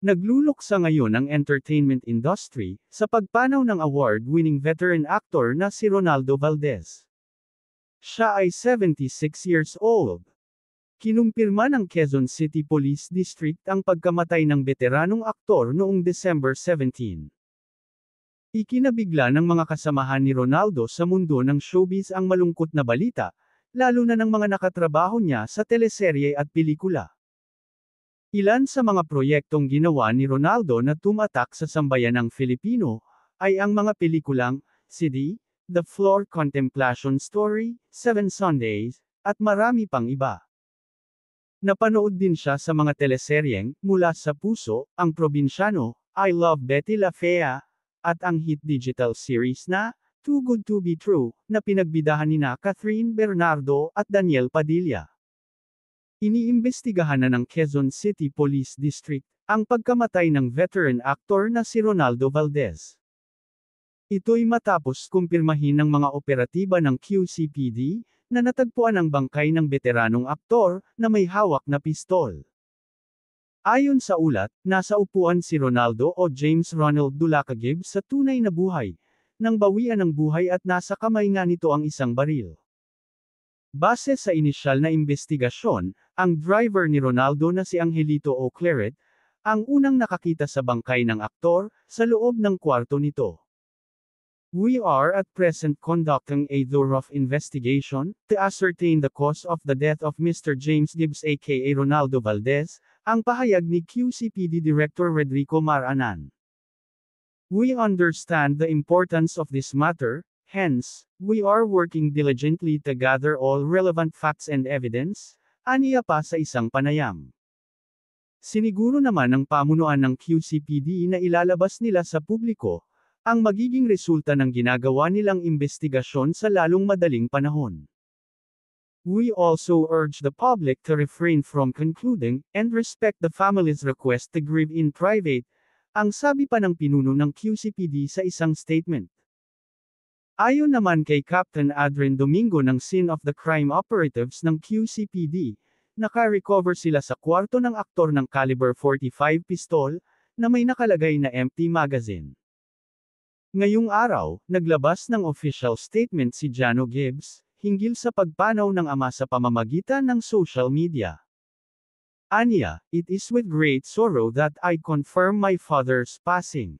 Nagluluksa ngayon ang entertainment industry, sa pagpanaw ng award-winning veteran actor na si Ronaldo Valdez. Siya ay 76 years old. Kinumpirma ng Quezon City Police District ang pagkamatay ng veteranong aktor noong December 17. Ikinabigla ng mga kasamahan ni Ronaldo sa mundo ng showbiz ang malungkot na balita, lalo na ng mga nakatrabaho niya sa teleserye at pelikula. Ilan sa mga proyektong ginawa ni Ronaldo na tumatak sa sambayanang Filipino, ay ang mga pelikulang, CD, The Floor Contemplation Story, Seven Sundays, at marami pang iba. Napanood din siya sa mga teleseryeng, Mula sa Puso, Ang Probinsyano, I Love Betty La Fea, at ang hit digital series na, Too Good to Be True, na pinagbidahan nina Catherine Bernardo at Daniel Padilla. Iniimbestigahan na ng Quezon City Police District, ang pagkamatay ng veteran actor na si Ronaldo Valdez. Ito'y matapos kumpirmahin ng mga operatiba ng QCPD, na natagpuan ang bangkay ng veteranong aktor, na may hawak na pistol. Ayon sa ulat, nasa upuan si Ronaldo o James Ronald Dulaca Gibbs sa tunay na buhay, nang bawian ng buhay at nasa kamay nga nito ang isang baril. Base sa inisyal na investigasyon, ang driver ni Ronaldo na si Angelito O. Claret, ang unang nakakita sa bangkay ng aktor, sa loob ng kwarto nito. We are at present conducting a thorough investigation, to ascertain the cause of the death of Mr. James Gibbs aka Ronaldo Valdez, ang pahayag ni QCPD Director Rodrigo Maranan. We understand the importance of this matter, hence, we are working diligently to gather all relevant facts and evidence, aniya pa sa isang panayam. Siniguro naman ng pamunuan ng QCPD na ilalabas nila sa publiko, ang magiging resulta ng ginagawa nilang investigasyon sa lalong madaling panahon. We also urge the public to refrain from concluding, and respect the family's request to grieve in private, ang sabi pa ng pinuno ng QCPD sa isang statement. Ayon naman kay Captain Adrian Domingo ng scene of the crime operatives ng QCPD, naka-recover sila sa kwarto ng aktor ng caliber .45 pistol, na may nakalagay na empty magazine. Ngayong araw, naglabas ng official statement si Jano Gibbs, hinggil sa pagpanaw ng ama sa pamamagitan ng social media. Aniya, it is with great sorrow that I confirm my father's passing.